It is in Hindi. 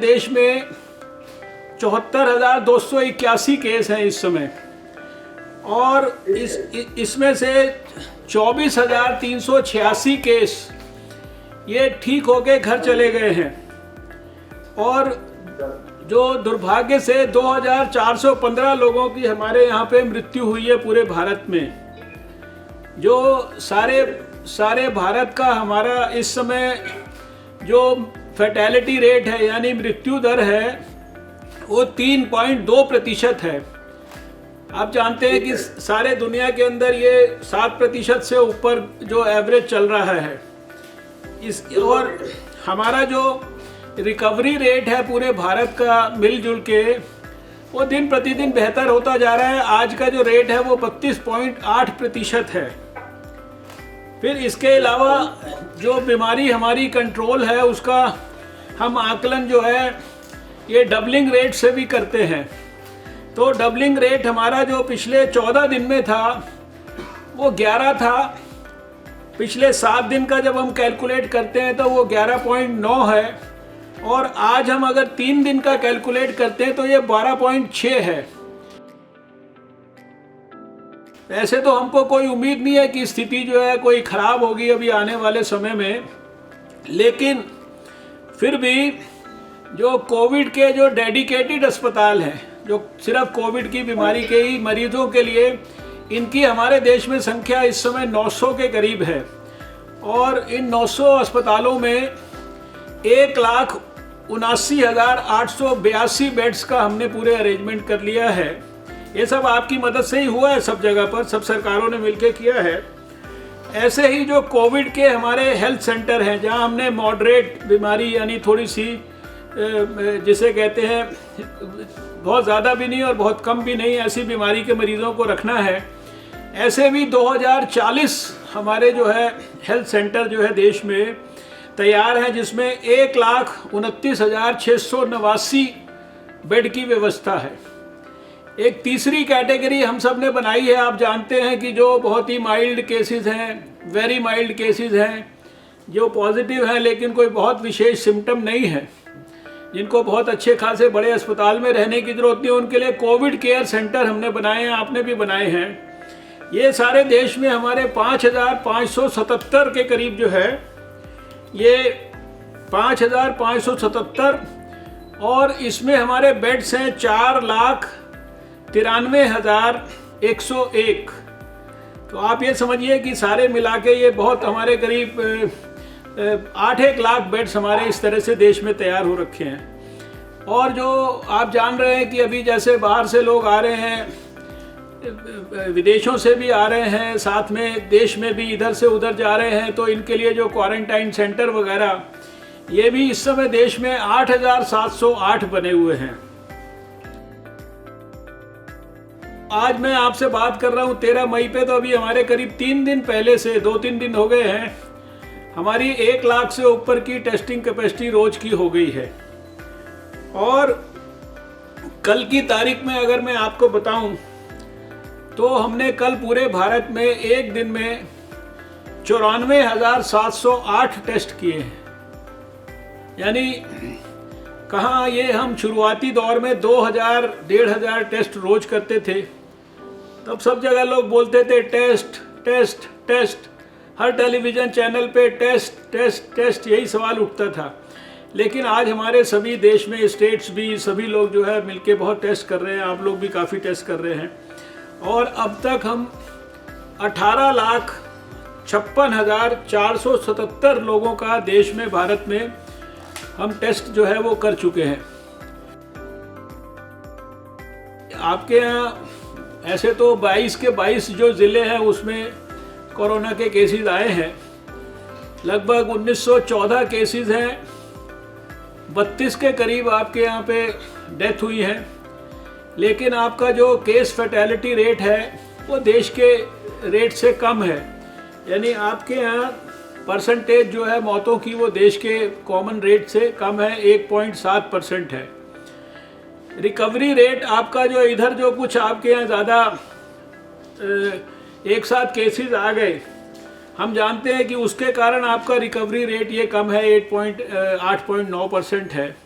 देश में 74,281 केस हैं इस समय और इसमें से 24,386 केस ये ठीक होके घर चले गए हैं और जो दुर्भाग्य से 2,415 लोगों की हमारे यहाँ पे मृत्यु हुई है पूरे भारत में। जो सारे भारत का हमारा इस समय जो फैटेलिटी रेट है यानी मृत्यु दर है वो 3.2% है। आप जानते हैं कि सारे दुनिया के अंदर ये 7% से ऊपर जो एवरेज चल रहा है और हमारा जो रिकवरी रेट है पूरे भारत का मिलजुल के वो दिन प्रतिदिन बेहतर होता जा रहा है। आज का जो रेट है वो 32.8% है। फिर इसके अलावा जो बीमारी हमारी कंट्रोल है उसका हम आकलन जो है ये डबलिंग रेट से भी करते हैं। तो डबलिंग रेट हमारा जो पिछले 14 दिन में था वो 11 था। पिछले 7 दिन का जब हम कैलकुलेट करते हैं तो वो 11.9 है और आज हम अगर 3 दिन का कैलकुलेट करते हैं तो ये 12.6 है। ऐसे तो हमको कोई उम्मीद नहीं है कि स्थिति जो है कोई ख़राब होगी अभी आने वाले समय में, लेकिन फिर भी जो कोविड के जो डेडिकेटेड अस्पताल हैं जो सिर्फ कोविड की बीमारी के ही मरीजों के लिए, इनकी हमारे देश में संख्या इस समय 900 के करीब है और इन 900 अस्पतालों में 1,79,882 बेड्स का हमने पूरे अरेंजमेंट कर लिया है। ये सब आपकी मदद से ही हुआ है, सब जगह पर सब सरकारों ने मिलकर किया है। ऐसे ही जो कोविड के हमारे हेल्थ सेंटर हैं जहां हमने मॉडरेट बीमारी यानी थोड़ी सी जिसे कहते हैं बहुत ज़्यादा भी नहीं और बहुत कम भी नहीं ऐसी बीमारी के मरीज़ों को रखना है, ऐसे भी 2040 हमारे जो है हेल्थ सेंटर जो है देश में तैयार हैं जिसमें 1,29,689 बेड की व्यवस्था है। एक तीसरी कैटेगरी हम सब ने बनाई है। आप जानते हैं कि जो बहुत ही माइल्ड केसेस हैं, वेरी माइल्ड केसेस हैं, जो पॉजिटिव हैं लेकिन कोई बहुत विशेष सिम्टम नहीं है, जिनको बहुत अच्छे खासे बड़े अस्पताल में रहने की ज़रूरत नहीं, उनके लिए कोविड केयर सेंटर हमने बनाए हैं, आपने भी बनाए हैं। ये सारे देश में हमारे 5,577 के करीब जो है ये 5,577 और इसमें हमारे बेड्स हैं 4,93,101। तो आप ये समझिए कि सारे मिला के ये बहुत हमारे करीब 8-1 लाख बेड्स हमारे इस तरह से देश में तैयार हो रखे हैं। और जो आप जान रहे हैं कि अभी जैसे बाहर से लोग आ रहे हैं, विदेशों से भी आ रहे हैं, साथ में देश में भी इधर से उधर जा रहे हैं, तो इनके लिए जो क्वारंटाइन सेंटर वगैरह ये भी इस समय देश में 8,708 बने हुए हैं। आज मैं आपसे बात कर रहा हूँ 13 मई पे, तो अभी हमारे करीब 3 दिन पहले से 2-3 दिन हो गए हैं हमारी 1 लाख से ऊपर की टेस्टिंग कैपेसिटी रोज की हो गई है। और कल की तारीख में अगर मैं आपको बताऊं तो हमने कल पूरे भारत में एक दिन में 94,708 टेस्ट किए हैं। यानी कहाँ ये हम शुरुआती दौर में 2,000-1,500 टेस्ट रोज करते थे, तब सब जगह लोग बोलते थे टेस्ट टेस्ट टेस्ट, हर टेलीविज़न चैनल पे टेस्ट टेस्ट टेस्ट यही सवाल उठता था। लेकिन आज हमारे सभी देश में स्टेट्स भी सभी लोग जो है मिलके बहुत टेस्ट कर रहे हैं, आप लोग भी काफ़ी टेस्ट कर रहे हैं और अब तक हम 18,56,477 लोगों का देश में भारत में हम टेस्ट जो है वो कर चुके हैं। आपके यहाँ ऐसे तो 22 के 22 जो ज़िले हैं उसमें कोरोना के केसेस आए हैं, लगभग 1914 केसेस हैं, 32 के करीब आपके यहाँ पे डेथ हुई है। लेकिन आपका जो केस फैटेलिटी रेट है वो देश के रेट से कम है, यानी आपके यहाँ परसेंटेज जो है मौतों की वो देश के कॉमन रेट से कम है, 1.7% है। रिकवरी रेट आपका जो इधर जो कुछ आपके यहाँ ज़्यादा एक साथ केसेस आ गए, हम जानते हैं कि उसके कारण आपका रिकवरी रेट ये कम है, 8.9% है।